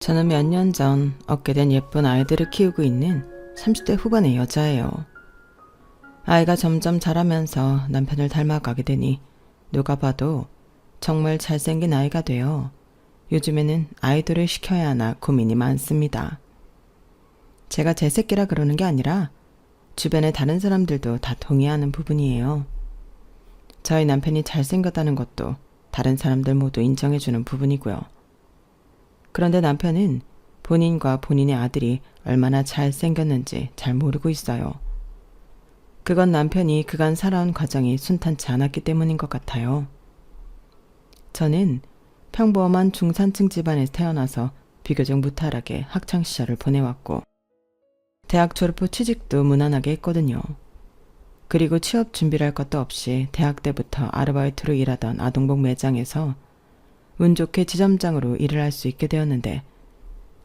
저는 몇 년 전 얻게 된 예쁜 아이들을 키우고 있는 30대 후반의 여자예요. 아이가 점점 자라면서 남편을 닮아가게 되니 누가 봐도 정말 잘생긴 아이가 되어 요즘에는 아이돌을 시켜야 하나 고민이 많습니다. 제가 제 새끼라 그러는 게 아니라 주변의 다른 사람들도 다 동의하는 부분이에요. 저희 남편이 잘생겼다는 것도 다른 사람들 모두 인정해주는 부분이고요. 그런데 남편은 본인과 본인의 아들이 얼마나 잘생겼는지 잘 모르고 있어요. 그건 남편이 그간 살아온 과정이 순탄치 않았기 때문인 것 같아요. 저는 평범한 중산층 집안에서 태어나서 비교적 무탈하게 학창시절을 보내왔고 대학 졸업 후 취직도 무난하게 했거든요. 그리고 취업 준비를 할 것도 없이 대학 때부터 아르바이트로 일하던 아동복 매장에서 운 좋게 지점장으로 일을 할 수 있게 되었는데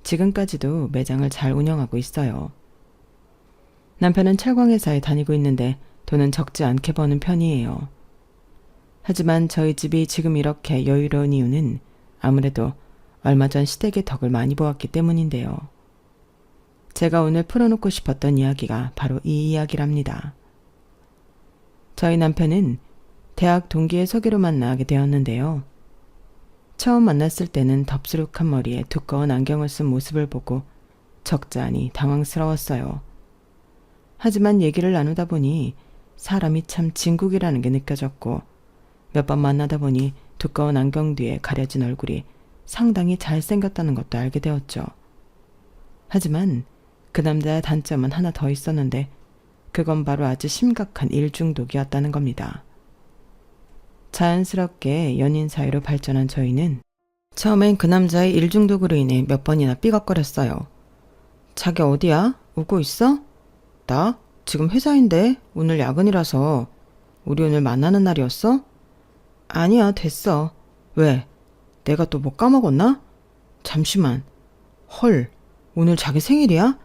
지금까지도 매장을 잘 운영하고 있어요. 남편은 철광회사에 다니고 있는데 돈은 적지 않게 버는 편이에요. 하지만 저희 집이 지금 이렇게 여유로운 이유는 아무래도 얼마 전 시댁의 덕을 많이 보았기 때문인데요. 제가 오늘 풀어놓고 싶었던 이야기가 바로 이 이야기랍니다. 저희 남편은 대학 동기의 소개로 만나게 되었는데요. 처음 만났을 때는 덥수룩한 머리에 두꺼운 안경을 쓴 모습을 보고 적잖이 당황스러웠어요. 하지만 얘기를 나누다 보니 사람이 참 진국이라는 게 느껴졌고 몇 번 만나다 보니 두꺼운 안경 뒤에 가려진 얼굴이 상당히 잘생겼다는 것도 알게 되었죠. 하지만 그 남자의 단점은 하나 더 있었는데 그건 바로 아주 심각한 일중독이었다는 겁니다. 자연스럽게 연인 사이로 발전한 저희는 처음엔 그 남자의 일중독으로 인해 몇 번이나 삐걱거렸어요. 자기 어디야? 오고 있어? 나? 지금 회사인데 오늘 야근이라서. 우리 오늘 만나는 날이었어? 아니야, 됐어. 왜? 내가 또 뭐 까먹었나? 잠시만. 헐, 오늘 자기 생일이야?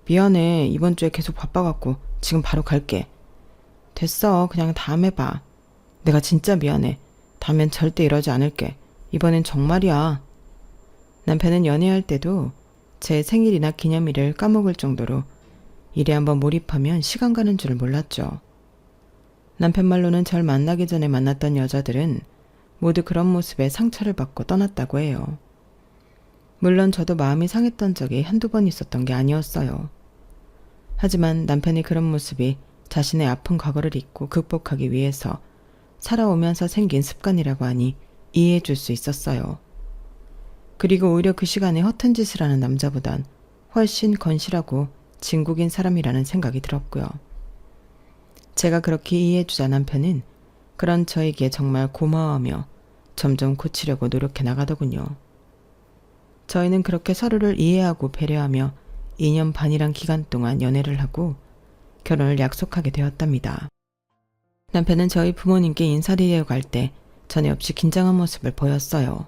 미안해, 이번 주에 계속 바빠갖고 지금 바로 갈게. 됐어, 그냥 다음에 봐. 내가 진짜 미안해. 다음엔 절대 이러지 않을게. 이번엔 정말이야. 남편은 연애할 때도 제 생일이나 기념일을 까먹을 정도로 일에 한번 몰입하면 시간 가는 줄을 몰랐죠. 남편 말로는 절 만나기 전에 만났던 여자들은 모두 그런 모습에 상처를 받고 떠났다고 해요. 물론 저도 마음이 상했던 적이 한두 번 있었던 게 아니었어요. 하지만 남편의 그런 모습이 자신의 아픈 과거를 잊고 극복하기 위해서 살아오면서 생긴 습관이라고 하니 이해해 줄 수 있었어요. 그리고 오히려 그 시간에 허튼 짓을 하는 남자보단 훨씬 건실하고 진국인 사람이라는 생각이 들었고요. 제가 그렇게 이해해 주자 남편은 그런 저에게 정말 고마워하며 점점 고치려고 노력해 나가더군요. 저희는 그렇게 서로를 이해하고 배려하며 2년 반이란 기간 동안 연애를 하고 결혼을 약속하게 되었답니다. 남편은 저희 부모님께 인사드리러 갈 때 전에 없이 긴장한 모습을 보였어요.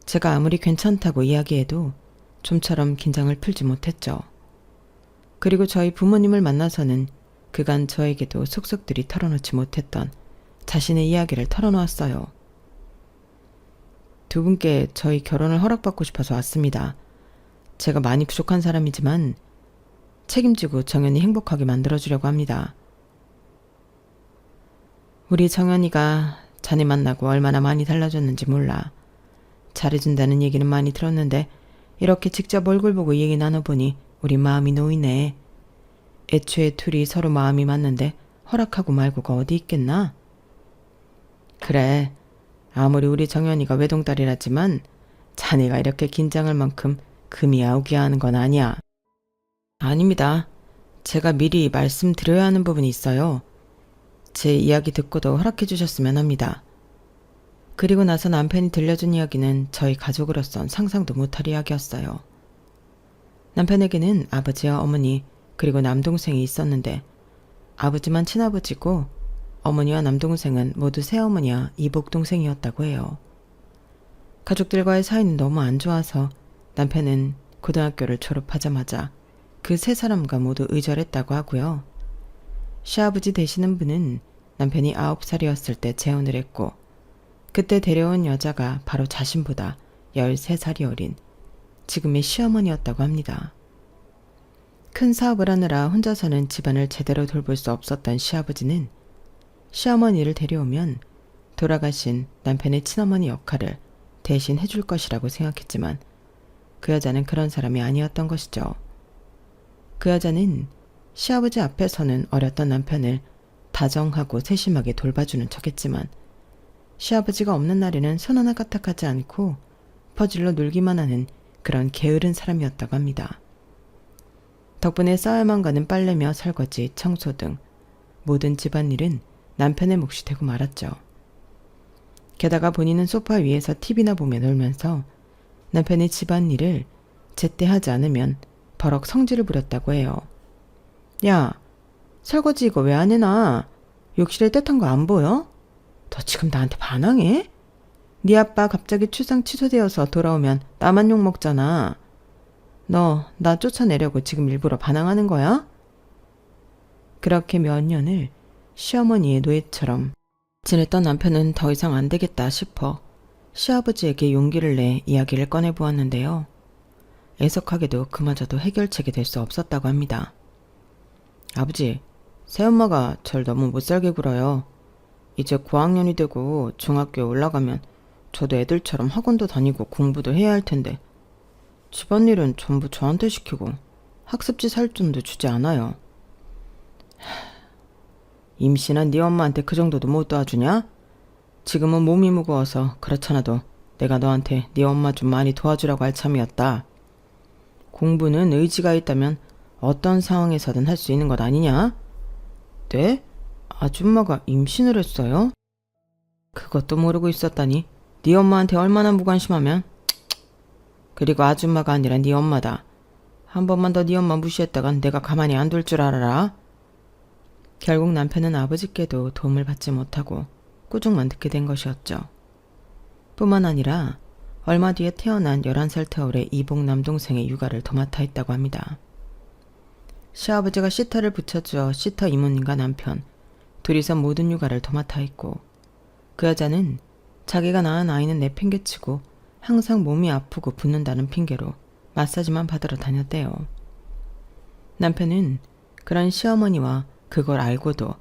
제가 아무리 괜찮다고 이야기해도 좀처럼 긴장을 풀지 못했죠. 그리고 저희 부모님을 만나서는 그간 저에게도 속속들이 털어놓지 못했던 자신의 이야기를 털어놓았어요. 두 분께 저희 결혼을 허락받고 싶어서 왔습니다. 제가 많이 부족한 사람이지만 책임지고 정연이 행복하게 만들어주려고 합니다. 우리 정연이가 자네 만나고 얼마나 많이 달라졌는지 몰라. 잘해준다는 얘기는 많이 들었는데 이렇게 직접 얼굴 보고 얘기 나눠보니 우리 마음이 놓이네. 애초에 둘이 서로 마음이 맞는데 허락하고 말고가 어디 있겠나? 그래, 아무리 우리 정연이가 외동딸이라지만 자네가 이렇게 긴장할 만큼 금이 아우기야 하는 건 아니야. 아닙니다. 제가 미리 말씀드려야 하는 부분이 있어요. 제 이야기 듣고도 허락해 주셨으면 합니다. 그리고 나서 남편이 들려준 이야기는 저희 가족으로선 상상도 못할 이야기였어요. 남편에게는 아버지와 어머니 그리고 남동생이 있었는데 아버지만 친아버지고 어머니와 남동생은 모두 새어머니와 이복동생이었다고 해요. 가족들과의 사이는 너무 안 좋아서 남편은 고등학교를 졸업하자마자 그 세 사람과 모두 의절했다고 하고요. 시아버지 되시는 분은 남편이 9살이었을 때 재혼을 했고 그때 데려온 여자가 바로 자신보다 13살이 어린 지금의 시어머니였다고 합니다. 큰 사업을 하느라 혼자서는 집안을 제대로 돌볼 수 없었던 시아버지는 시어머니를 데려오면 돌아가신 남편의 친어머니 역할을 대신 해줄 것이라고 생각했지만 그 여자는 그런 사람이 아니었던 것이죠. 그 여자는 시아버지 앞에서는 어렸던 남편을 다정하고 세심하게 돌봐주는 척했지만 시아버지가 없는 날에는 손 하나 까딱하지 않고 퍼질러 놀기만 하는 그런 게으른 사람이었다고 합니다. 덕분에 싸야만 가는 빨래며 설거지, 청소 등 모든 집안일은 남편의 몫이 되고 말았죠. 게다가 본인은 소파 위에서 TV나 보며 놀면서 남편의 집안일을 제때 하지 않으면 버럭 성질을 부렸다고 해요. 야, 설거지 이거 왜 안 해놔? 욕실에 때탄 거 안 보여? 너 지금 나한테 반항해? 네 아빠 갑자기 출장 취소되어서 돌아오면 나만 욕 먹잖아. 너 나 쫓아내려고 지금 일부러 반항하는 거야? 그렇게 몇 년을 시어머니의 노예처럼 지냈던 남편은 더 이상 안 되겠다 싶어 시아버지에게 용기를 내 이야기를 꺼내보았는데요. 애석하게도 그마저도 해결책이 될 수 없었다고 합니다. 아버지, 새엄마가 절 너무 못살게 굴어요. 이제 고학년이 되고 중학교에 올라가면 저도 애들처럼 학원도 다니고 공부도 해야 할 텐데 집안일은 전부 저한테 시키고 학습지 살 돈도 주지 않아요. 임신한 네 엄마한테 그 정도도 못 도와주냐? 지금은 몸이 무거워서 그렇잖아도 내가 너한테 네 엄마 좀 많이 도와주라고 할 참이었다. 공부는 의지가 있다면 어떤 상황에서든 할 수 있는 것 아니냐? 네? 아줌마가 임신을 했어요? 그것도 모르고 있었다니 네 엄마한테 얼마나 무관심하면. 그리고 아줌마가 아니라 네 엄마다. 한 번만 더 네 엄마 무시했다간 내가 가만히 안 둘 줄 알아라. 결국 남편은 아버지께도 도움을 받지 못하고 꾸중만 듣게 된 것이었죠. 뿐만 아니라 얼마 뒤에 태어난 11살 터울의 이복 남동생의 육아를 도맡아 했다고 합니다. 시아버지가 시터를 붙여주어 시터 이모님과 남편 둘이서 모든 육아를 도맡아 했고 그 여자는 자기가 낳은 아이는 내팽개치고 항상 몸이 아프고 붓는다는 핑계로 마사지만 받으러 다녔대요. 남편은 그런 시어머니와 그걸 알고도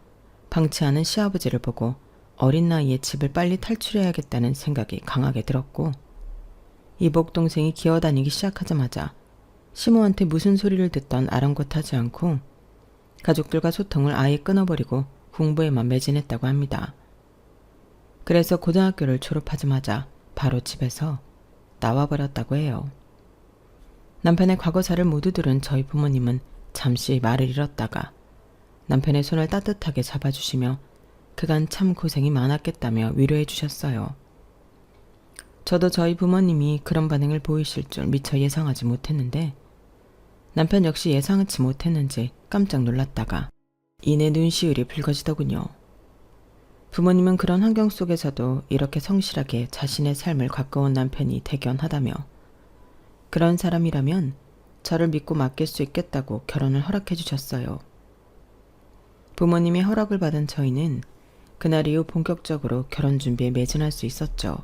방치하는 시아버지를 보고 어린 나이에 집을 빨리 탈출해야겠다는 생각이 강하게 들었고 이복 동생이 기어다니기 시작하자마자 시모한테 무슨 소리를 듣던 아랑곳하지 않고 가족들과 소통을 아예 끊어버리고 공부에만 매진했다고 합니다. 그래서 고등학교를 졸업하자마자 바로 집에서 나와버렸다고 해요. 남편의 과거사를 모두 들은 저희 부모님은 잠시 말을 잃었다가 남편의 손을 따뜻하게 잡아주시며 그간 참 고생이 많았겠다며 위로해 주셨어요. 저도 저희 부모님이 그런 반응을 보이실 줄 미처 예상하지 못했는데 남편 역시 예상치 못했는지 깜짝 놀랐다가 이내 눈시울이 붉어지더군요. 부모님은 그런 환경 속에서도 이렇게 성실하게 자신의 삶을 가꿔온 남편이 대견하다며 그런 사람이라면 저를 믿고 맡길 수 있겠다고 결혼을 허락해 주셨어요. 부모님의 허락을 받은 저희는 그날 이후 본격적으로 결혼 준비에 매진할 수 있었죠.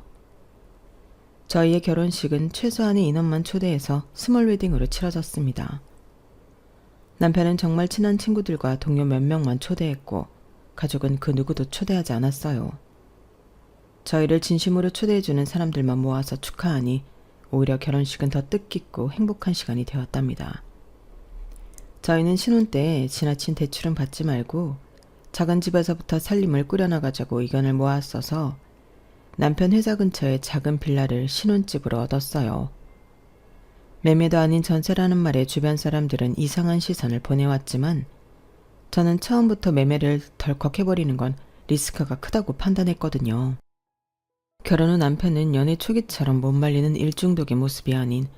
저희의 결혼식은 최소한의 인원만 초대해서 스몰 웨딩으로 치러졌습니다. 남편은 정말 친한 친구들과 동료 몇 명만 초대했고 가족은 그 누구도 초대하지 않았어요. 저희를 진심으로 초대해주는 사람들만 모아서 축하하니 오히려 결혼식은 더 뜻깊고 행복한 시간이 되었답니다. 저희는 신혼 때 지나친 대출은 받지 말고 작은 집에서부터 살림을 꾸려나가자고 의견을 모았어서 남편 회사 근처에 작은 빌라를 신혼집으로 얻었어요. 매매도 아닌 전세라는 말에 주변 사람들은 이상한 시선을 보내왔지만 저는 처음부터 매매를 덜컥 해버리는 건 리스크가 크다고 판단했거든요. 결혼 후 남편은 연애 초기처럼 못 말리는 일중독의 모습이 아닌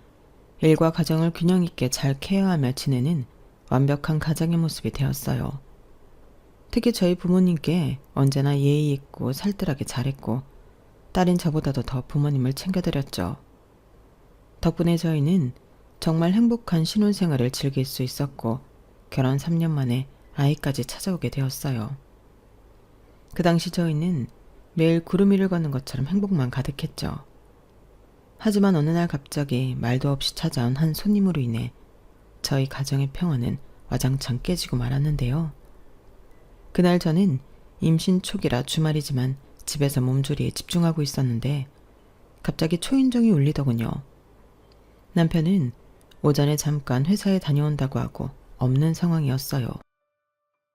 일과 가정을 균형 있게 잘 케어하며 지내는 완벽한 가정의 모습이 되었어요. 특히 저희 부모님께 언제나 예의 있고 살뜰하게 잘했고 딸인 저보다도 더 부모님을 챙겨드렸죠. 덕분에 저희는 정말 행복한 신혼생활을 즐길 수 있었고 결혼 3년 만에 아이까지 찾아오게 되었어요. 그 당시 저희는 매일 구름 위를 걷는 것처럼 행복만 가득했죠. 하지만 어느 날 갑자기 말도 없이 찾아온 한 손님으로 인해 저희 가정의 평화는 와장창 깨지고 말았는데요. 그날 저는 임신 초기라 주말이지만 집에서 몸조리에 집중하고 있었는데 갑자기 초인종이 울리더군요. 남편은 오전에 잠깐 회사에 다녀온다고 하고 없는 상황이었어요.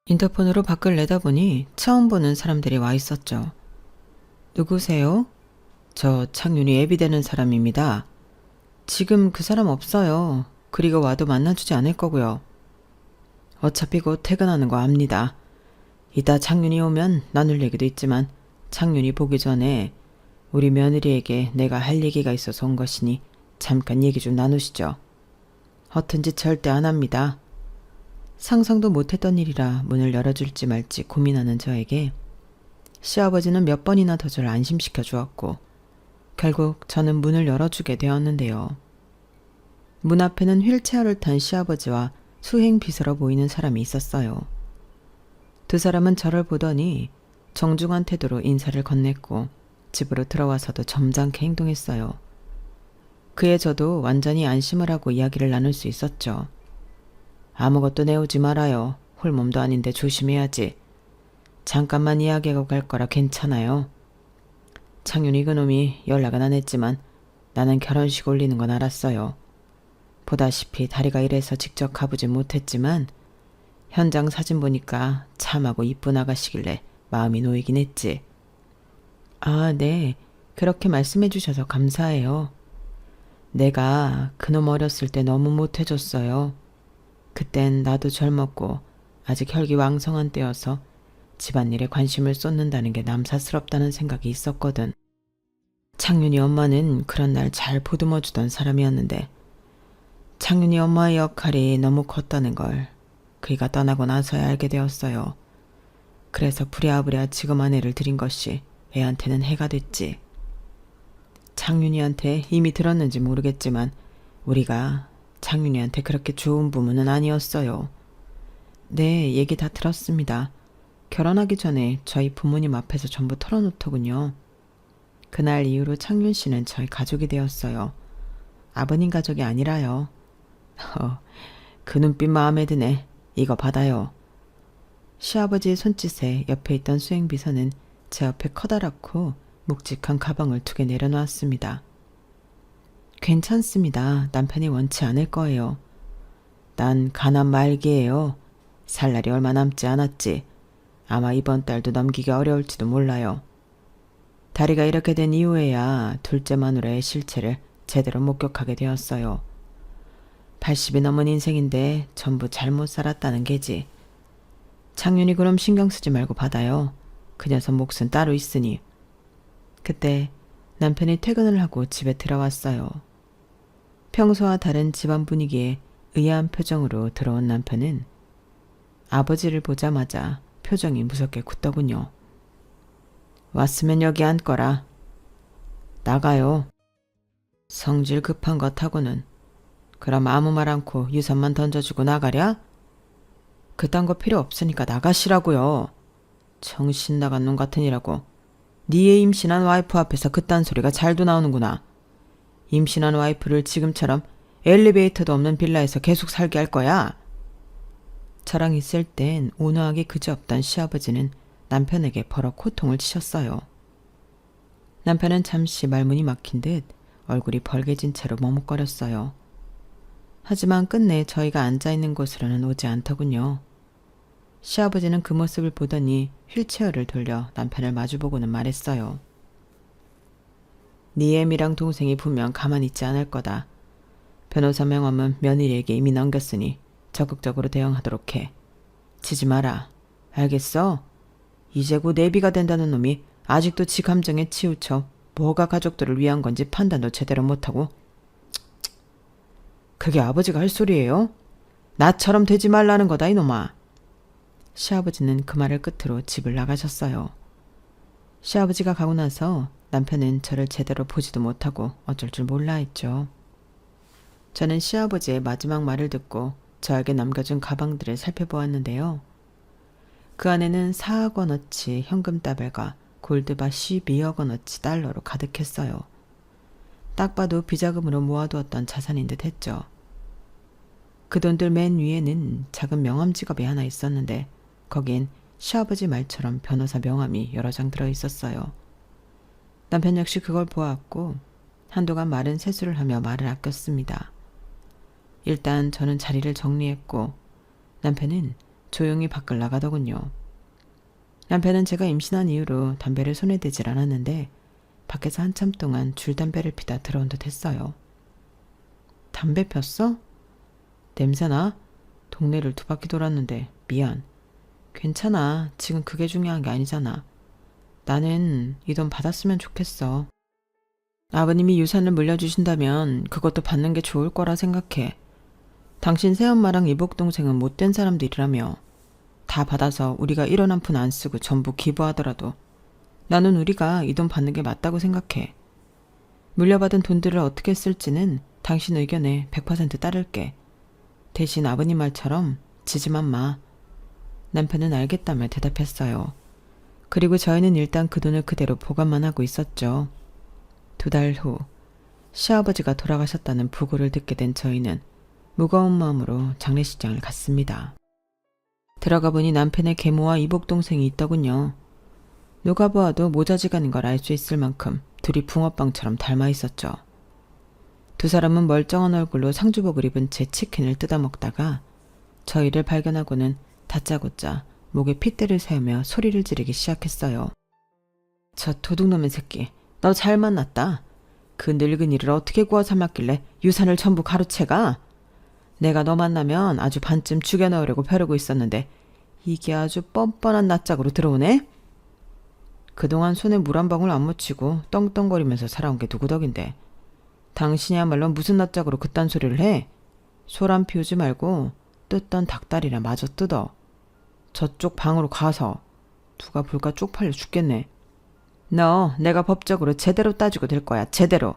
인터폰으로 밖을 내다보니 처음 보는 사람들이 와 있었죠. 누구세요? 저 창윤이 애비 되는 사람입니다. 지금 그 사람 없어요. 그리고 와도 만나주지 않을 거고요. 어차피 곧 퇴근하는 거 압니다. 이따 창윤이 오면 나눌 얘기도 있지만 창윤이 보기 전에 우리 며느리에게 내가 할 얘기가 있어서 온 것이니 잠깐 얘기 좀 나누시죠. 허튼 짓 절대 안 합니다. 상상도 못했던 일이라 문을 열어줄지 말지 고민하는 저에게 시아버지는 몇 번이나 더 저를 안심시켜 주었고 결국 저는 문을 열어주게 되었는데요. 문 앞에는 휠체어를 탄 시아버지와 수행 비서로 보이는 사람이 있었어요. 두 사람은 저를 보더니 정중한 태도로 인사를 건넸고 집으로 들어와서도 점잖게 행동했어요. 그에 저도 완전히 안심을 하고 이야기를 나눌 수 있었죠. 아무것도 내오지 말아요. 홀몸도 아닌데 조심해야지. 잠깐만 이야기하고 갈 거라 괜찮아요. 창윤이 그놈이 연락은 안 했지만 나는 결혼식 올리는 건 알았어요. 보다시피 다리가 이래서 직접 가보진 못했지만 현장 사진 보니까 참하고 이쁜 아가씨길래 마음이 놓이긴 했지. 아, 네. 그렇게 말씀해 주셔서 감사해요. 내가 그놈 어렸을 때 너무 못해줬어요. 그땐 나도 젊었고 아직 혈기왕성한 때여서 집안일에 관심을 쏟는다는 게 남사스럽다는 생각이 있었거든. 창윤이 엄마는 그런 날 잘 보듬어주던 사람이었는데 창윤이 엄마의 역할이 너무 컸다는 걸 그이가 떠나고 나서야 알게 되었어요. 그래서 부랴부랴 지금 아내를 들인 것이 애한테는 해가 됐지. 창윤이한테 이미 들었는지 모르겠지만 우리가 창윤이한테 그렇게 좋은 부모는 아니었어요. 네, 얘기 다 들었습니다. 결혼하기 전에 저희 부모님 앞에서 전부 털어놓더군요. 그날 이후로 창윤 씨는 저희 가족이 되었어요. 아버님 가족이 아니라요. 그 눈빛 마음에 드네. 이거 받아요. 시아버지의 손짓에 옆에 있던 수행비서는 제 옆에 커다랗고 묵직한 가방을 2개 내려놓았습니다. 괜찮습니다. 남편이 원치 않을 거예요. 난 가난 말기예요. 살 날이 얼마 남지 않았지. 아마 이번 달도 넘기기 어려울지도 몰라요. 다리가 이렇게 된 이후에야 둘째 마누라의 실체를 제대로 목격하게 되었어요. 80이 넘은 인생인데 전부 잘못 살았다는 게지. 창윤이 그럼 신경 쓰지 말고 받아요. 그 녀석 몫은 따로 있으니. 그때 남편이 퇴근을 하고 집에 들어왔어요. 평소와 다른 집안 분위기에 의아한 표정으로 들어온 남편은 아버지를 보자마자 표정이 무섭게 굳더군요. 왔으면 여기 앉거라. 나가요. 성질 급한 것 하고는. 그럼 아무 말 않고 유산만 던져주고 나가랴? 그딴 거 필요 없으니까 나가시라고요. 정신 나간 놈 같으니라고. 니의 임신한 와이프 앞에서 그딴 소리가 잘도 나오는구나. 임신한 와이프를 지금처럼 엘리베이터도 없는 빌라에서 계속 살게 할 거야. 저랑 있을 땐 온화하게 그지없던 시아버지는 남편에게 버럭 호통을 치셨어요. 남편은 잠시 말문이 막힌 듯 얼굴이 벌개진 채로 머뭇거렸어요. 하지만 끝내 저희가 앉아있는 곳으로는 오지 않더군요. 시아버지는 그 모습을 보더니 휠체어를 돌려 남편을 마주보고는 말했어요. 네 애미랑 동생이 분명 가만히 있지 않을 거다. 변호사 명함은 며느리에게 이미 넘겼으니 적극적으로 대응하도록 해. 치지 마라. 알겠어? 이제 곧 애비가 된다는 놈이 아직도 지 감정에 치우쳐 뭐가 가족들을 위한 건지 판단도 제대로 못하고. 그게 아버지가 할 소리예요? 나처럼 되지 말라는 거다 이놈아. 시아버지는 그 말을 끝으로 집을 나가셨어요. 시아버지가 가고 나서 남편은 저를 제대로 보지도 못하고 어쩔 줄 몰라 했죠. 저는 시아버지의 마지막 말을 듣고 저에게 남겨준 가방들을 살펴보았는데요. 그 안에는 4억 원어치 현금 따발과 골드바 12억 원어치 달러로 가득했어요. 딱 봐도 비자금으로 모아두었던 자산인 듯 했죠. 그 돈들 맨 위에는 작은 명함 지갑이 하나 있었는데 거긴 시아버지 말처럼 변호사 명함이 여러 장 들어 있었어요. 남편 역시 그걸 보았고 한동안 말은 세수를 하며 말을 아꼈습니다. 일단 저는 자리를 정리했고 남편은 조용히 밖을 나가더군요. 남편은 제가 임신한 이후로 담배를 손에 대질 않았는데 밖에서 한참 동안 줄담배를 피다 들어온 듯 했어요. 담배 폈어? 냄새나? 동네를 2바퀴 돌았는데 미안. 괜찮아. 지금 그게 중요한 게 아니잖아. 나는 이 돈 받았으면 좋겠어. 아버님이 유산을 물려주신다면 그것도 받는 게 좋을 거라 생각해. 당신 새엄마랑 이복동생은 못된 사람들이라며. 다 받아서 우리가 1원 한 푼 안 쓰고 전부 기부하더라도 나는 우리가 이 돈 받는 게 맞다고 생각해. 물려받은 돈들을 어떻게 쓸지는 당신 의견에 100% 따를게. 대신 아버님 말처럼 지지만 마. 남편은 알겠다며 대답했어요. 그리고 저희는 일단 그 돈을 그대로 보관만 하고 있었죠. 2달 후 시아버지가 돌아가셨다는 부고를 듣게 된 저희는 무거운 마음으로 장례식장을 갔습니다. 들어가 보니 남편의 계모와 이복동생이 있더군요. 누가 보아도 모자지간인 걸 알 수 있을 만큼 둘이 붕어빵처럼 닮아 있었죠. 2 사람은 멀쩡한 얼굴로 상주복을 입은 채 치킨을 뜯어먹다가 저희를 발견하고는 다짜고짜 목에 핏대를 세우며 소리를 지르기 시작했어요. 저 도둑놈의 새끼, 너 잘 만났다. 그 늙은이를 어떻게 구워 삼았길래 유산을 전부 가로채가? 내가 너 만나면 아주 반쯤 죽여넣으려고 벼르고 있었는데 이게 아주 뻔뻔한 낯짝으로 들어오네? 그동안 손에 물 한 방울 안 묻히고 떵떵거리면서 살아온 게 누구 덕인데 당신이야말로 무슨 낯짝으로 그딴 소리를 해? 소란 피우지 말고 뜯던 닭다리나 마저 뜯어. 저쪽 방으로 가서. 누가 볼까 쪽팔려 죽겠네. 너 내가 법적으로 제대로 따지고 될 거야. 제대로.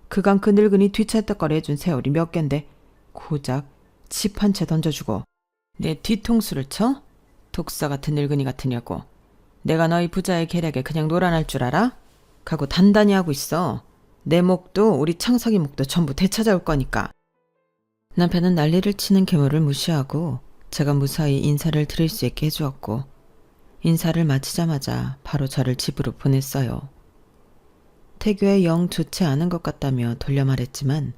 그간 그 늙은이 뒤찰떡거리 해준 세월이 몇 갠데 고작 집 한 채 던져주고 내 뒤통수를 쳐? 독사 같은 늙은이 같으냐고. 내가 너희 부자의 계략에 그냥 놀아날 줄 알아? 각오 단단히 하고 있어. 내 목도 우리 창석이 목도 전부 되찾아올 거니까. 남편은 난리를 치는 계모를 무시하고 제가 무사히 인사를 드릴 수 있게 해주었고 인사를 마치자마자 바로 저를 집으로 보냈어요. 태교에 영 좋지 않은 것 같다며 돌려 말했지만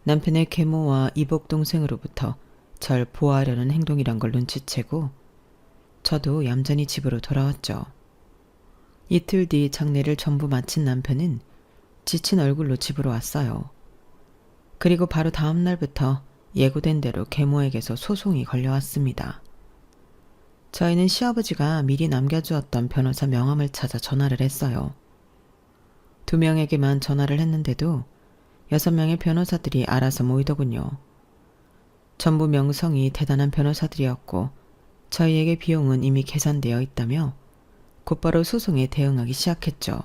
남편의 계모와 이복동생으로부터 절 보호하려는 행동이란 걸 눈치채고 저도 얌전히 집으로 돌아왔죠. 이틀 뒤 장례를 전부 마친 남편은 지친 얼굴로 집으로 왔어요. 그리고 바로 다음 날부터 예고된 대로 계모에게서 소송이 걸려왔습니다. 저희는 시아버지가 미리 남겨주었던 변호사 명함을 찾아 전화를 했어요. 2명에게만 전화를 했는데도 6명의 변호사들이 알아서 모이더군요. 전부 명성이 대단한 변호사들이었고 저희에게 비용은 이미 계산되어 있다며 곧바로 소송에 대응하기 시작했죠.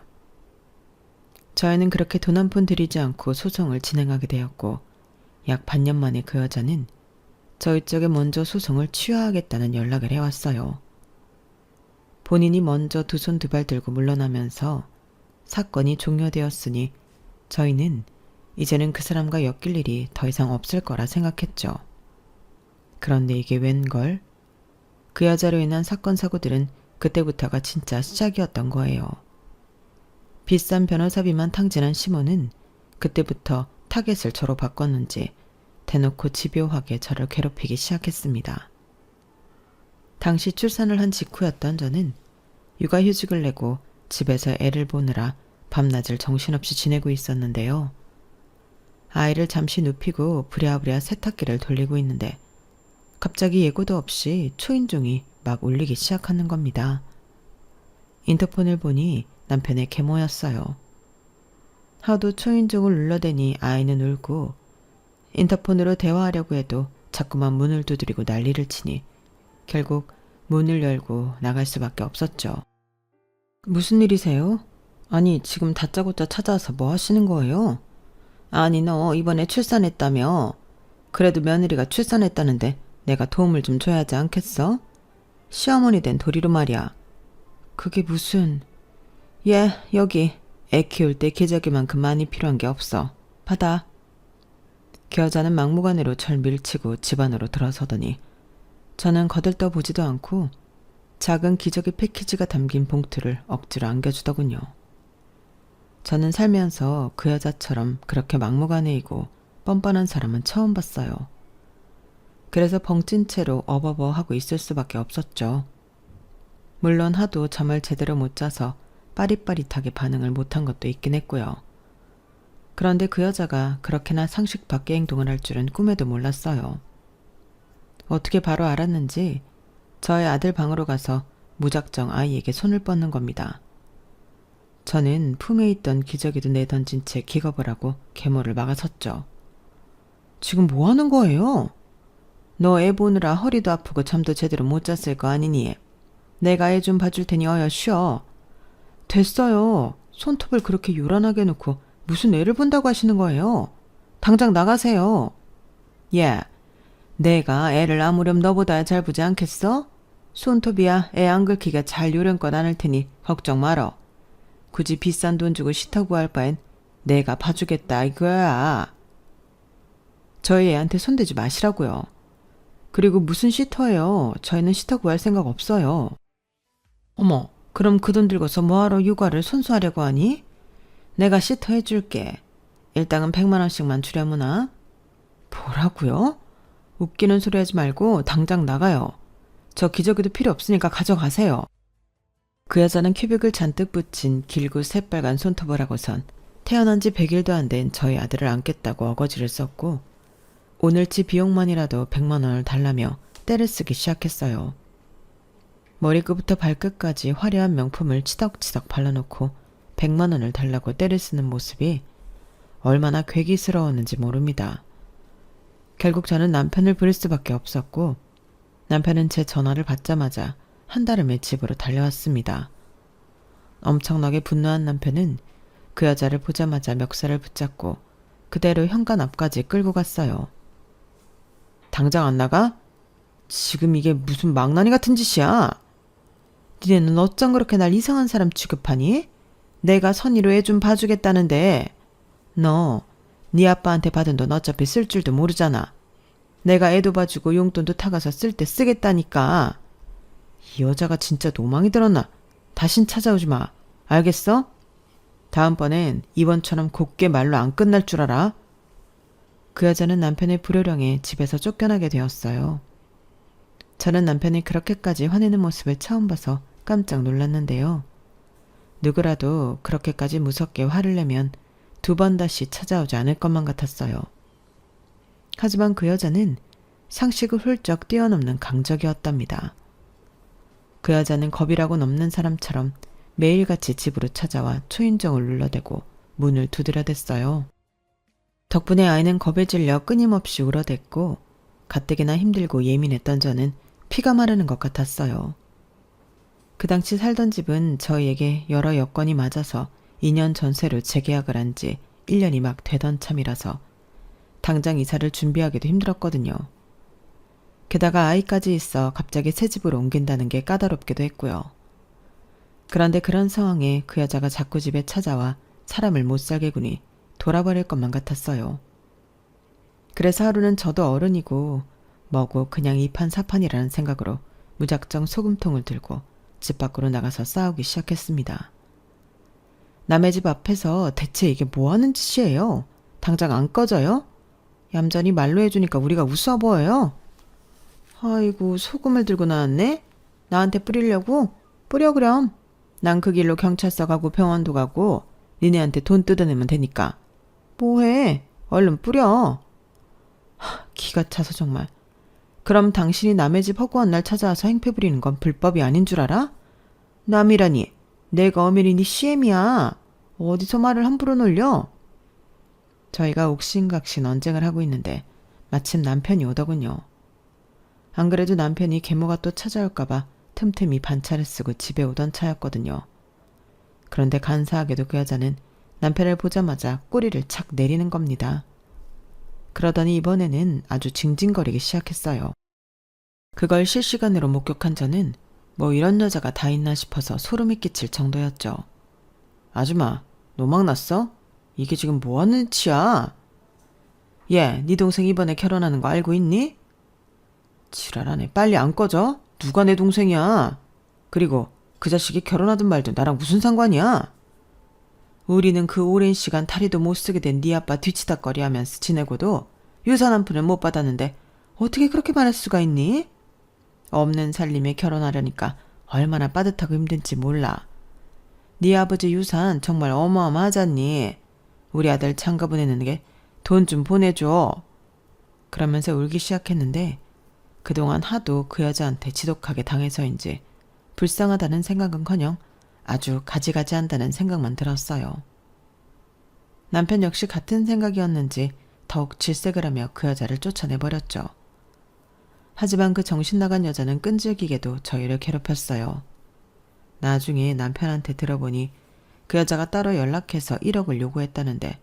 저희는 그렇게 돈 한 푼 들이지 않고 소송을 진행하게 되었고 약 반년 만에 그 여자는 저희 쪽에 먼저 소송을 취하하겠다는 연락을 해왔어요. 본인이 먼저 2손 2발 들고 물러나면서 사건이 종료되었으니 저희는 이제는 그 사람과 엮일 일이 더 이상 없을 거라 생각했죠. 그런데 이게 웬걸? 그 여자로 인한 사건 사고들은 그때부터가 진짜 시작이었던 거예요. 비싼 변호사비만 탕진한 시몬은 그때부터 타겟을 저로 바꿨는지 대놓고 집요하게 저를 괴롭히기 시작했습니다. 당시 출산을 한 직후였던 저는 육아휴직을 내고 집에서 애를 보느라 밤낮을 정신없이 지내고 있었는데요. 아이를 잠시 눕히고 부랴부랴 세탁기를 돌리고 있는데 갑자기 예고도 없이 초인종이 막 울리기 시작하는 겁니다. 인터폰을 보니 남편의 계모였어요. 하도 초인종을 눌러대니 아이는 울고 인터폰으로 대화하려고 해도 자꾸만 문을 두드리고 난리를 치니 결국 문을 열고 나갈 수밖에 없었죠. 무슨 일이세요? 아니 지금 다짜고짜 찾아와서 뭐 하시는 거예요? 아니 너 이번에 출산했다며? 그래도 며느리가 출산했다는데 내가 도움을 좀 줘야 하지 않겠어? 시어머니 된 도리로 말이야. 그게 무슨... 예, 여기 애 키울 때 기저귀만큼 많이 필요한 게 없어. 받아. 그 여자는 막무가내로 절 밀치고 집 안으로 들어서더니 저는 거들떠 보지도 않고 작은 기저귀 패키지가 담긴 봉투를 억지로 안겨주더군요. 저는 살면서 그 여자처럼 그렇게 막무가내이고 뻔뻔한 사람은 처음 봤어요. 그래서 벙찐 채로 어버버 하고 있을 수밖에 없었죠. 물론 하도 잠을 제대로 못 자서 빠릿빠릿하게 반응을 못한 것도 있긴 했고요. 그런데 그 여자가 그렇게나 상식 밖의 행동을 할 줄은 꿈에도 몰랐어요. 어떻게 바로 알았는지 저의 아들 방으로 가서 무작정 아이에게 손을 뻗는 겁니다. 저는 품에 있던 기저귀도 내던진 채 기겁을 하고 계모를 막아섰죠. 지금 뭐 하는 거예요? 너 애 보느라 허리도 아프고 잠도 제대로 못 잤을 거 아니니? 내가 애 좀 봐줄 테니 어여 쉬어. 됐어요. 손톱을 그렇게 요란하게 놓고 무슨 애를 본다고 하시는 거예요? 당장 나가세요. 예, 내가 애를 아무렴 너보다 잘 보지 않겠어? 손톱이야 애 안 긁히게 잘 요령껏 안을 테니 걱정 말어. 굳이 비싼 돈 주고 시터 구할 바엔 내가 봐주겠다 이거야. 저희 애한테 손대지 마시라고요. 그리고 무슨 시터예요? 저희는 시터 구할 생각 없어요. 어머, 그럼 그 돈 들고서 뭐하러 육아를 손수하려고 하니? 내가 시터 해줄게. 일당은 100만 원씩만 주려무나. 뭐라고요? 웃기는 소리 하지 말고 당장 나가요. 저 기저귀도 필요 없으니까 가져가세요. 그 여자는 큐빅을 잔뜩 붙인 길고 새빨간 손톱을 하고선 태어난 지 100일도 안 된 저희 아들을 안겠다고 어거지를 썼고 오늘치 비용만이라도 100만 원을 달라며 떼를 쓰기 시작했어요. 머리끝부터 발끝까지 화려한 명품을 치덕치덕 발라놓고 100만 원을 달라고 떼를 쓰는 모습이 얼마나 괴기스러웠는지 모릅니다. 결국 저는 남편을 부릴 수밖에 없었고 남편은 제 전화를 받자마자 한달음에 집으로 달려왔습니다. 엄청나게 분노한 남편은 그 여자를 보자마자 멱살을 붙잡고 그대로 현관 앞까지 끌고 갔어요. 당장 안 나가? 지금 이게 무슨 망나니 같은 짓이야? 니네는 어쩜 그렇게 날 이상한 사람 취급하니? 내가 선의로 애 좀 봐주겠다는데 너 네 아빠한테 받은 돈 어차피 쓸 줄도 모르잖아. 내가 애도 봐주고 용돈도 타가서 쓸 때 쓰겠다니까. 이 여자가 진짜 노망이 들었나? 다신 찾아오지 마. 알겠어? 다음번엔 이번처럼 곱게 말로 안 끝날 줄 알아. 그 여자는 남편의 불효령에 집에서 쫓겨나게 되었어요. 저는 남편이 그렇게까지 화내는 모습을 처음 봐서 깜짝 놀랐는데요. 누구라도 그렇게까지 무섭게 화를 내면 2번 다시 찾아오지 않을 것만 같았어요. 하지만 그 여자는 상식을 훌쩍 뛰어넘는 강적이었답니다. 그 여자는 겁이라고는 없는 사람처럼 매일같이 집으로 찾아와 초인종을 눌러대고 문을 두드려댔어요. 덕분에 아이는 겁에 질려 끊임없이 울어댔고 가뜩이나 힘들고 예민했던 저는 피가 마르는 것 같았어요. 그 당시 살던 집은 저희에게 여러 여건이 맞아서 2년 전세로 재계약을 한 지 1년이 막 되던 참이라서 당장 이사를 준비하기도 힘들었거든요. 게다가 아이까지 있어 갑자기 새 집으로 옮긴다는 게 까다롭기도 했고요. 그런데 그런 상황에 그 여자가 자꾸 집에 찾아와 사람을 못 살게 구니 돌아버릴 것만 같았어요. 그래서 하루는 저도 어른이고 뭐고 그냥 이판사판이라는 생각으로 무작정 소금통을 들고 집 밖으로 나가서 싸우기 시작했습니다. 남의 집 앞에서 대체 이게 뭐하는 짓이에요? 당장 안 꺼져요? 얌전히 말로 해주니까 우리가 우스워 보여요? 아이고 소금을 들고 나왔네? 나한테 뿌리려고? 뿌려 그럼. 난 그 길로 경찰서 가고 병원도 가고 니네한테 돈 뜯어내면 되니까. 뭐해? 얼른 뿌려. 기가 차서 정말. 그럼 당신이 남의 집 허구한 날 찾아와서 행패 부리는 건 불법이 아닌 줄 알아? 남이라니. 내가 엄연히 네 CM이야. 어디서 말을 함부로 놀려? 저희가 옥신각신 언쟁을 하고 있는데 마침 남편이 오더군요. 안 그래도 남편이 계모가 또 찾아올까봐 틈틈이 반차를 쓰고 집에 오던 차였거든요. 그런데 간사하게도 그 여자는 남편을 보자마자 꼬리를 착 내리는 겁니다. 그러더니 이번에는 아주 징징거리기 시작했어요. 그걸 실시간으로 목격한 저는 뭐 이런 여자가 다 있나 싶어서 소름이 끼칠 정도였죠. 아줌마, 노망 났어? 이게 지금 뭐하는 짓이야? 얘, 네 동생 이번에 결혼하는 거 알고 있니? 지랄하네. 빨리 안 꺼져? 누가 내 동생이야? 그리고 그 자식이 결혼하든 말든 나랑 무슨 상관이야? 우리는 그 오랜 시간 다리도 못 쓰게 된 네 아빠 뒤치다꺼리 하면서 지내고도 유산 한 푼을 못 받았는데 어떻게 그렇게 말할 수가 있니? 없는 살림에 결혼하려니까 얼마나 빠듯하고 힘든지 몰라. 네 아버지 유산 정말 어마어마하잖니. 우리 아들 장가 보내는 게 돈 좀 보내줘. 그러면서 울기 시작했는데 그동안 하도 그 여자한테 지독하게 당해서인지 불쌍하다는 생각은커녕 아주 가지가지한다는 생각만 들었어요. 남편 역시 같은 생각이었는지 더욱 질색을 하며 그 여자를 쫓아내버렸죠. 하지만 그 정신 나간 여자는 끈질기게도 저희를 괴롭혔어요. 나중에 남편한테 들어보니 그 여자가 따로 연락해서 1억을 요구했다는데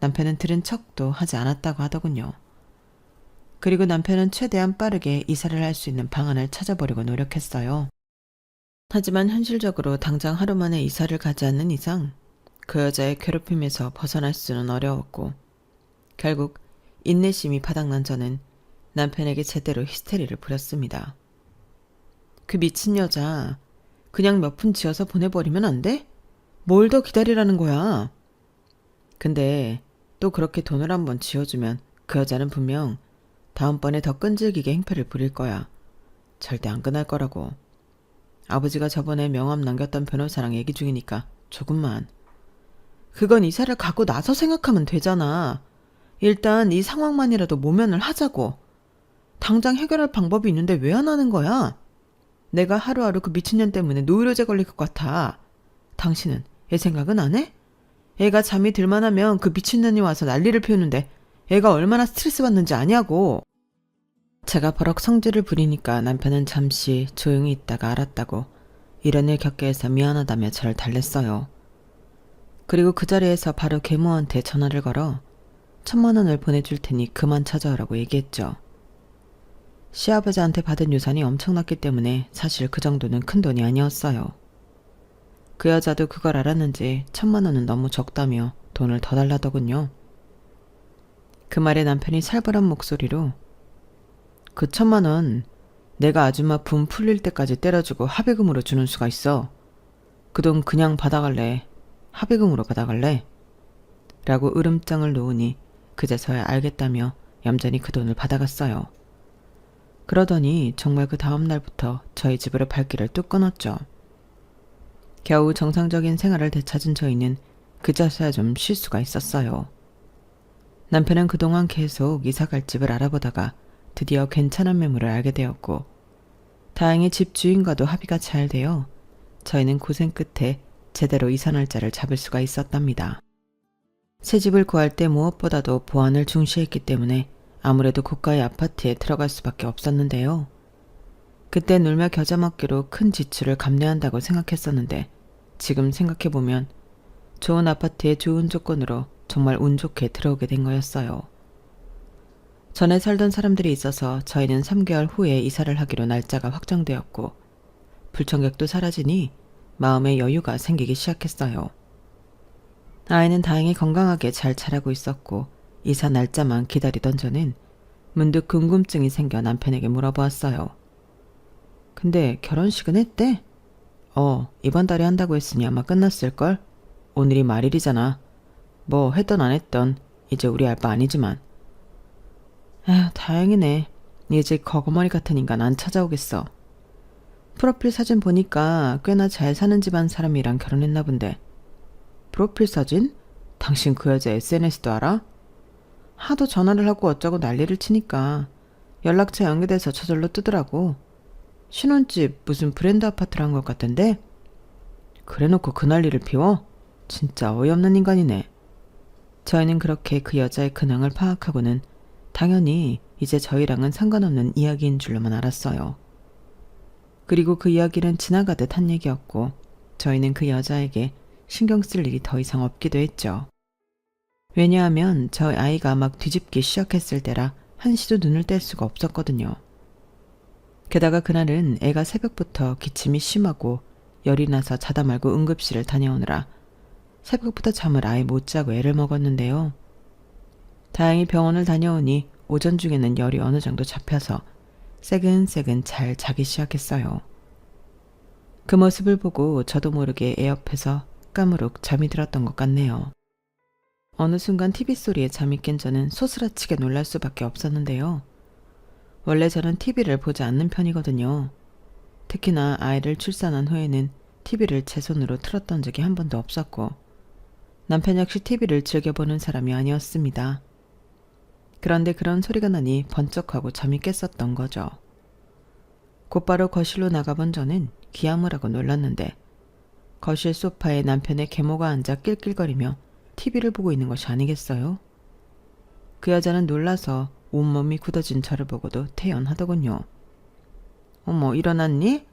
남편은 들은 척도 하지 않았다고 하더군요. 그리고 남편은 최대한 빠르게 이사를 할 수 있는 방안을 찾아보려고 노력했어요. 하지만 현실적으로 당장 하루 만에 이사를 가지 않는 이상 그 여자의 괴롭힘에서 벗어날 수는 어려웠고 결국 인내심이 바닥난 저는 남편에게 제대로 히스테리를 부렸습니다. 그 미친 여자 그냥 몇 푼 지어서 보내버리면 안 돼? 뭘 더 기다리라는 거야? 근데 또 그렇게 돈을 한번 지어주면 그 여자는 분명 다음번에 더 끈질기게 행패를 부릴 거야. 절대 안 끝날 거라고. 아버지가 저번에 명함 남겼던 변호사랑 얘기 중이니까 조금만. 그건 이사를 가고 나서 생각하면 되잖아. 일단 이 상황만이라도 모면을 하자고. 당장 해결할 방법이 있는데 왜 안 하는 거야? 내가 하루하루 그 미친년 때문에 노이로제 걸릴 것 같아. 당신은 애 생각은 안 해? 애가 잠이 들만하면 그 미친년이 와서 난리를 피우는데 애가 얼마나 스트레스 받는지 아냐고. 제가 버럭 성질을 부리니까 남편은 잠시 조용히 있다가 알았다고 이런 일 겪게 해서 미안하다며 저를 달랬어요. 그리고 그 자리에서 바로 계모한테 전화를 걸어 1,000만 원을 보내줄 테니 그만 찾아오라고 얘기했죠. 시아버지한테 받은 유산이 엄청났기 때문에 사실 그 정도는 큰 돈이 아니었어요. 그 여자도 그걸 알았는지 1,000만 원은 너무 적다며 돈을 더 달라더군요. 그 말에 남편이 살벌한 목소리로 그 1,000만 원 내가 아줌마 분 풀릴 때까지 때려주고 합의금으로 주는 수가 있어. 그 돈 그냥 받아갈래? 합의금으로 받아갈래? 라고 으름장을 놓으니 그제서야 알겠다며 얌전히 그 돈을 받아갔어요. 그러더니 정말 그 다음 날부터 저희 집으로 발길을 뚝 끊었죠. 겨우 정상적인 생활을 되찾은 저희는 그제서야 좀 쉴 수가 있었어요. 남편은 그동안 계속 이사갈 집을 알아보다가 드디어 괜찮은 매물을 알게 되었고 다행히 집 주인과도 합의가 잘 되어 저희는 고생 끝에 제대로 이사 날짜를 잡을 수가 있었답니다. 새 집을 구할 때 무엇보다도 보안을 중시했기 때문에 아무래도 고가의 아파트에 들어갈 수밖에 없었는데요. 그때 놀며 겨자 먹기로 큰 지출을 감내한다고 생각했었는데 지금 생각해보면 좋은 아파트에 좋은 조건으로 정말 운 좋게 들어오게 된 거였어요. 전에 살던 사람들이 있어서 저희는 3개월 후에 이사를 하기로 날짜가 확정되었고 불청객도 사라지니 마음의 여유가 생기기 시작했어요. 아이는 다행히 건강하게 잘 자라고 있었고 이사 날짜만 기다리던 저는 문득 궁금증이 생겨 남편에게 물어보았어요. 근데 결혼식은 했대? 이번 달에 한다고 했으니 아마 끝났을걸? 오늘이 말일이잖아. 뭐 했던 안 했던 이제 우리 알 바 아니지만. 아휴, 다행이네. 이제 거거머리 같은 인간 안 찾아오겠어. 프로필 사진 보니까 꽤나 잘 사는 집안 사람이랑 결혼했나 본데. 프로필 사진? 당신 그 여자 SNS도 알아? 하도 전화를 하고 어쩌고 난리를 치니까 연락처 연계돼서 저절로 뜨더라고. 신혼집 무슨 브랜드 아파트를 한 것 같던데? 그래놓고 그 난리를 피워? 진짜 어이없는 인간이네. 저희는 그렇게 그 여자의 근황을 파악하고는 당연히 이제 저희랑은 상관없는 이야기인 줄로만 알았어요. 그리고 그 이야기는 지나가듯 한 얘기였고 저희는 그 여자에게 신경 쓸 일이 더 이상 없기도 했죠. 왜냐하면 저희 아이가 막 뒤집기 시작했을 때라 한시도 눈을 뗄 수가 없었거든요. 게다가 그날은 애가 새벽부터 기침이 심하고 열이 나서 자다 말고 응급실을 다녀오느라 새벽부터 잠을 아예 못 자고 애를 먹었는데요. 다행히 병원을 다녀오니 오전 중에는 열이 어느 정도 잡혀서 새근새근 잘 자기 시작했어요. 그 모습을 보고 저도 모르게 애 옆에서 까무룩 잠이 들었던 것 같네요. 어느 순간 TV 소리에 잠이 깬 저는 소스라치게 놀랄 수밖에 없었는데요. 원래 저는 TV를 보지 않는 편이거든요. 특히나 아이를 출산한 후에는 TV를 제 손으로 틀었던 적이 한 번도 없었고 남편 역시 TV를 즐겨보는 사람이 아니었습니다. 그런데 그런 소리가 나니 번쩍하고 잠이 깼었던 거죠. 곧바로 거실로 나가본 저는 기함을 하고 놀랐는데 거실 소파에 남편의 계모가 앉아 낄낄거리며 TV를 보고 있는 것이 아니겠어요? 그 여자는 놀라서 온몸이 굳어진 저를 보고도 태연하더군요. 어머, 일어났니?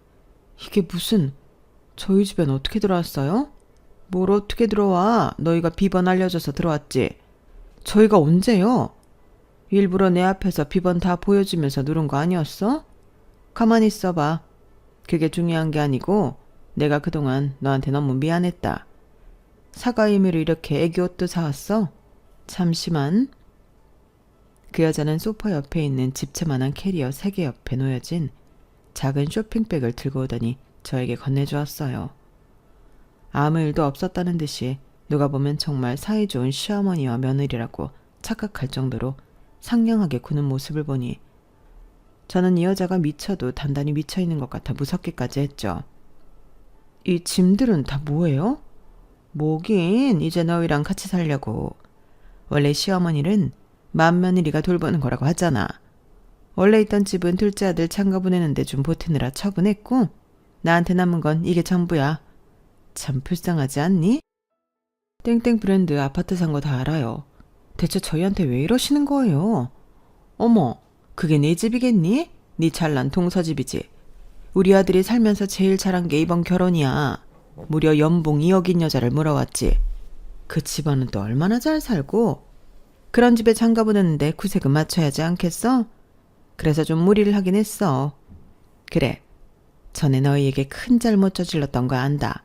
이게 무슨... 저희 집엔 어떻게 들어왔어요? 뭘 어떻게 들어와? 너희가 비번 알려줘서 들어왔지. 저희가 언제요? 일부러 내 앞에서 비번 다 보여주면서 누른 거 아니었어? 가만히 있어봐. 그게 중요한 게 아니고 내가 그동안 너한테 너무 미안했다. 사과 의미로 이렇게 애기 옷도 사왔어? 잠시만. 그 여자는 소파 옆에 있는 집채만한 캐리어 3개 옆에 놓여진 작은 쇼핑백을 들고 오더니 저에게 건네주었어요. 아무 일도 없었다는 듯이 누가 보면 정말 사이좋은 시어머니와 며느리라고 착각할 정도로 상냥하게 구는 모습을 보니 저는 이 여자가 미쳐도 단단히 미쳐있는 것 같아 무섭기까지 했죠. 이 짐들은 다 뭐예요? 뭐긴 이제 너희랑 같이 살려고. 원래 시어머니는 맏며느리가 돌보는 거라고 하잖아. 원래 있던 집은 둘째 아들 장가 보내는데 좀 보태느라 처분했고 나한테 남은 건 이게 전부야. 참 불쌍하지 않니? 땡땡 브랜드 아파트 산 거 다 알아요. 대체 저희한테 왜 이러시는 거예요? 어머, 그게 네 집이겠니? 네 잘난 동서집이지. 우리 아들이 살면서 제일 잘한 게 이번 결혼이야. 무려 연봉 2억인 여자를 물어왔지. 그 집안은 또 얼마나 잘 살고 그런 집에 장가 보냈는데 구세금 맞춰야지 않겠어? 그래서 좀 무리를 하긴 했어. 그래, 전에 너희에게 큰 잘못 저질렀던 거 안다.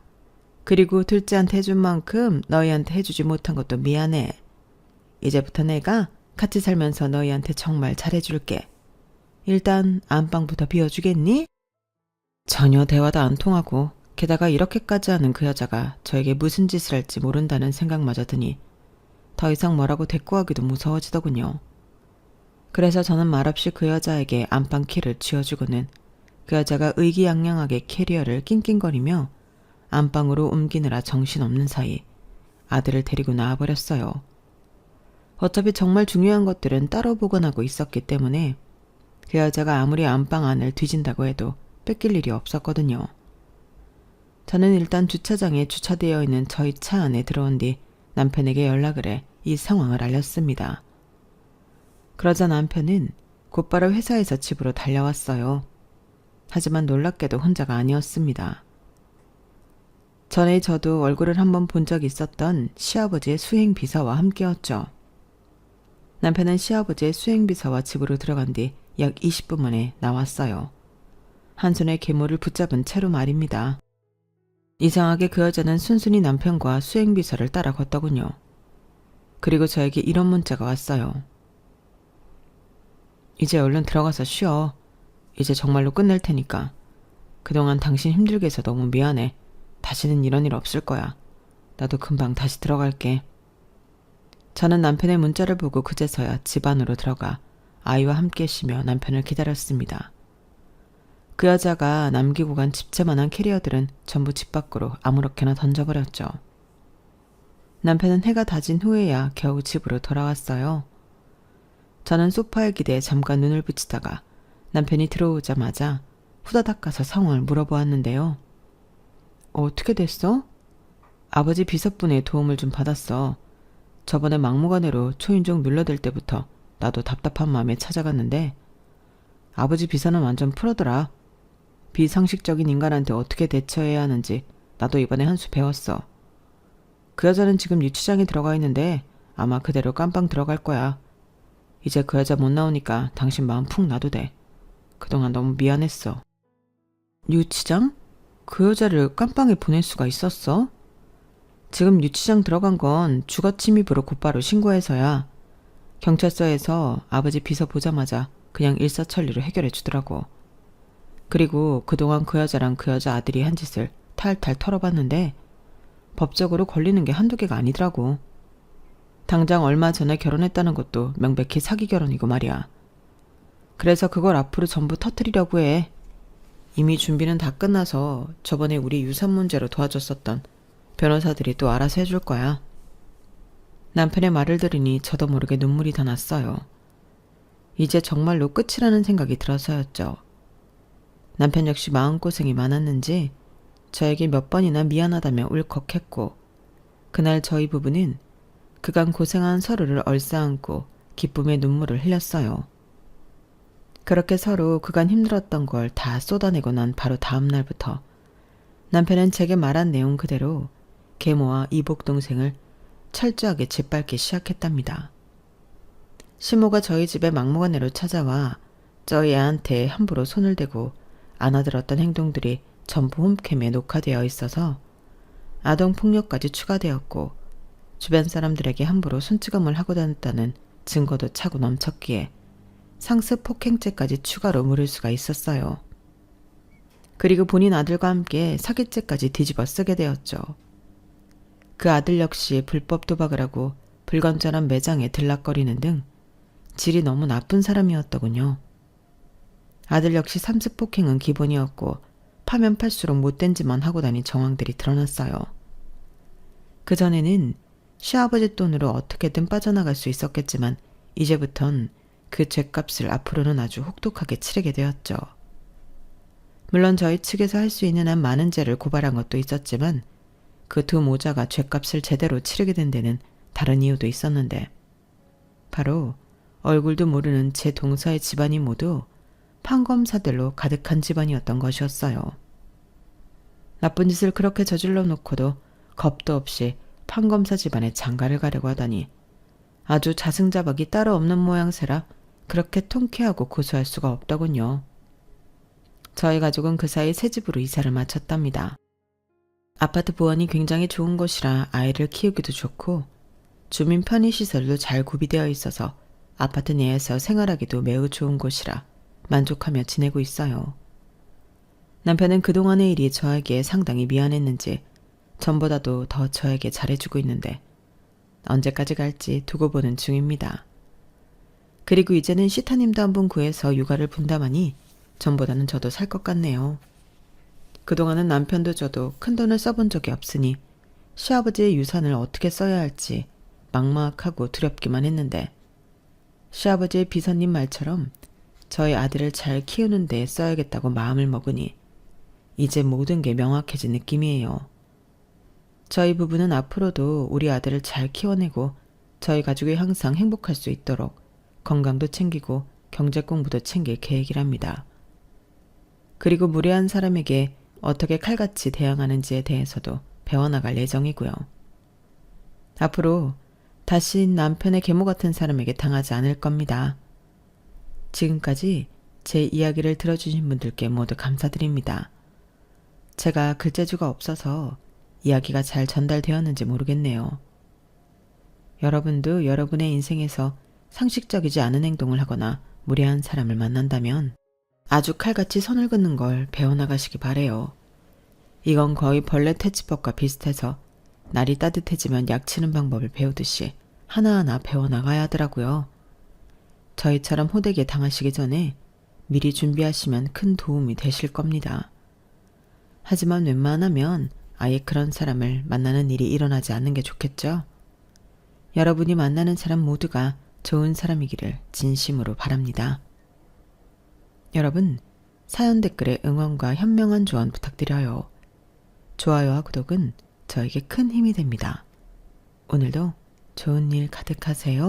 그리고 둘째한테 해준 만큼 너희한테 해주지 못한 것도 미안해. 이제부터 내가 같이 살면서 너희한테 정말 잘해줄게. 일단 안방부터 비워주겠니? 전혀 대화도 안 통하고 게다가 이렇게까지 하는 그 여자가 저에게 무슨 짓을 할지 모른다는 생각마저 드니 더 이상 뭐라고 대꾸하기도 무서워지더군요. 그래서 저는 말없이 그 여자에게 안방 키를 쥐어주고는 그 여자가 의기양양하게 캐리어를 낑낑거리며 안방으로 옮기느라 정신없는 사이 아들을 데리고 나와버렸어요. 어차피 정말 중요한 것들은 따로 보관하고 있었기 때문에 그 여자가 아무리 안방 안을 뒤진다고 해도 뺏길 일이 없었거든요. 저는 일단 주차장에 주차되어 있는 저희 차 안에 들어온 뒤 남편에게 연락을 해 이 상황을 알렸습니다. 그러자 남편은 곧바로 회사에서 집으로 달려왔어요. 하지만 놀랍게도 혼자가 아니었습니다. 전에 저도 얼굴을 한번 본 적이 있었던 시아버지의 수행비서와 함께였죠. 남편은 시아버지의 수행비서와 집으로 들어간 뒤 약 20분 만에 나왔어요. 한 손에 계모를 붙잡은 채로 말입니다. 이상하게 그 여자는 순순히 남편과 수행비서를 따라 걷더군요. 그리고 저에게 이런 문자가 왔어요. 이제 얼른 들어가서 쉬어. 이제 정말로 끝낼 테니까. 그동안 당신 힘들게 해서 너무 미안해. 다시는 이런 일 없을 거야. 나도 금방 다시 들어갈게. 저는 남편의 문자를 보고 그제서야 집 안으로 들어가 아이와 함께 쉬며 남편을 기다렸습니다. 그 여자가 남기고 간 집채만한 캐리어들은 전부 집 밖으로 아무렇게나 던져버렸죠. 남편은 해가 다진 후에야 겨우 집으로 돌아왔어요. 저는 소파에 기대에 잠깐 눈을 붙이다가 남편이 들어오자마자 후다닥 가서 상황을 물어보았는데요. 어떻게 됐어? 아버지 비서분의 도움을 좀 받았어. 저번에 막무가내로 초인종 눌러댈 때부터 나도 답답한 마음에 찾아갔는데 아버지 비서는 완전 프로더라. 비상식적인 인간한테 어떻게 대처해야 하는지 나도 이번에 한 수 배웠어. 그 여자는 지금 유치장에 들어가 있는데 아마 그대로 깜빵 들어갈 거야. 이제 그 여자 못 나오니까 당신 마음 푹 놔도 돼. 그동안 너무 미안했어. 유치장? 그 여자를 깜빵에 보낼 수가 있었어? 지금 유치장 들어간 건 주거 침입으로 곧바로 신고해서야. 경찰서에서 아버지 비서 보자마자 그냥 일사천리로 해결해 주더라고. 그리고 그동안 그 여자랑 그 여자 아들이 한 짓을 탈탈 털어봤는데 법적으로 걸리는 게 한두 개가 아니더라고. 당장 얼마 전에 결혼했다는 것도 명백히 사기 결혼이고 말이야. 그래서 그걸 앞으로 전부 터뜨리려고 해. 이미 준비는 다 끝나서 저번에 우리 유산 문제로 도와줬었던 변호사들이 또 알아서 해줄 거야. 남편의 말을 들으니 저도 모르게 눈물이 더 났어요. 이제 정말로 끝이라는 생각이 들어서였죠. 남편 역시 마음고생이 많았는지 저에게 몇 번이나 미안하다며 울컥했고, 그날 저희 부부는 그간 고생한 서로를 얼싸안고 기쁨의 눈물을 흘렸어요. 그렇게 서로 그간 힘들었던 걸 다 쏟아내고 난 바로 다음 날부터 남편은 제게 말한 내용 그대로 계모와 이복 동생을 철저하게 짓밟기 시작했답니다. 시모가 저희 집에 막무가내로 찾아와 저희 애한테 함부로 손을 대고 안아들었던 행동들이 전부 홈캠에 녹화되어 있어서 아동폭력까지 추가되었고, 주변 사람들에게 함부로 손찌검을 하고 다녔다는 증거도 차고 넘쳤기에 상습 폭행죄까지 추가로 물을 수가 있었어요. 그리고 본인 아들과 함께 사기죄까지 뒤집어 쓰게 되었죠. 그 아들 역시 불법 도박을 하고 불건전한 매장에 들락거리는 등 질이 너무 나쁜 사람이었더군요. 아들 역시 상습 폭행은 기본이었고 파면 팔수록 못된 짓만 하고 다닌 정황들이 드러났어요. 그전에는 시아버지 돈으로 어떻게든 빠져나갈 수 있었겠지만 이제부턴 그 죗값을 앞으로는 아주 혹독하게 치르게 되었죠. 물론 저희 측에서 할 수 있는 한 많은 죄를 고발한 것도 있었지만 그 두 모자가 죗값을 제대로 치르게 된 데는 다른 이유도 있었는데, 바로 얼굴도 모르는 제 동서의 집안이 모두 판검사들로 가득한 집안이었던 것이었어요. 나쁜 짓을 그렇게 저질러 놓고도 겁도 없이 판검사 집안에 장가를 가려고 하다니 아주 자승자박이 따로 없는 모양새라 그렇게 통쾌하고 고소할 수가 없더군요. 저희 가족은 그 사이 새 집으로 이사를 마쳤답니다. 아파트 보안이 굉장히 좋은 곳이라 아이를 키우기도 좋고 주민 편의시설도 잘 구비되어 있어서 아파트 내에서 생활하기도 매우 좋은 곳이라 만족하며 지내고 있어요. 남편은 그동안의 일이 저에게 상당히 미안했는지 전보다도 더 저에게 잘해주고 있는데 언제까지 갈지 두고 보는 중입니다. 그리고 이제는 시타님도 한 분 구해서 육아를 분담하니 전보다는 저도 살 것 같네요. 그동안은 남편도 저도 큰돈을 써본 적이 없으니 시아버지의 유산을 어떻게 써야 할지 막막하고 두렵기만 했는데, 시아버지의 비서님 말처럼 저희 아들을 잘 키우는 데 써야겠다고 마음을 먹으니 이제 모든 게 명확해진 느낌이에요. 저희 부부는 앞으로도 우리 아들을 잘 키워내고 저희 가족이 항상 행복할 수 있도록 건강도 챙기고 경제 공부도 챙길 계획이랍니다. 그리고 무례한 사람에게 어떻게 칼같이 대항하는지에 대해서도 배워나갈 예정이고요. 앞으로 다시 남편의 계모 같은 사람에게 당하지 않을 겁니다. 지금까지 제 이야기를 들어주신 분들께 모두 감사드립니다. 제가 글재주가 없어서 이야기가 잘 전달되었는지 모르겠네요. 여러분도 여러분의 인생에서 상식적이지 않은 행동을 하거나 무례한 사람을 만난다면 아주 칼같이 선을 긋는 걸 배워나가시기 바래요. 이건 거의 벌레 퇴치법과 비슷해서 날이 따뜻해지면 약치는 방법을 배우듯이 하나하나 배워나가야 하더라고요. 저희처럼 호되게 당하시기 전에 미리 준비하시면 큰 도움이 되실 겁니다. 하지만 웬만하면 아예 그런 사람을 만나는 일이 일어나지 않는 게 좋겠죠? 여러분이 만나는 사람 모두가 좋은 사람이기를 진심으로 바랍니다. 여러분, 사연 댓글에 응원과 현명한 조언 부탁드려요. 좋아요와 구독은 저에게 큰 힘이 됩니다. 오늘도 좋은 일 가득하세요.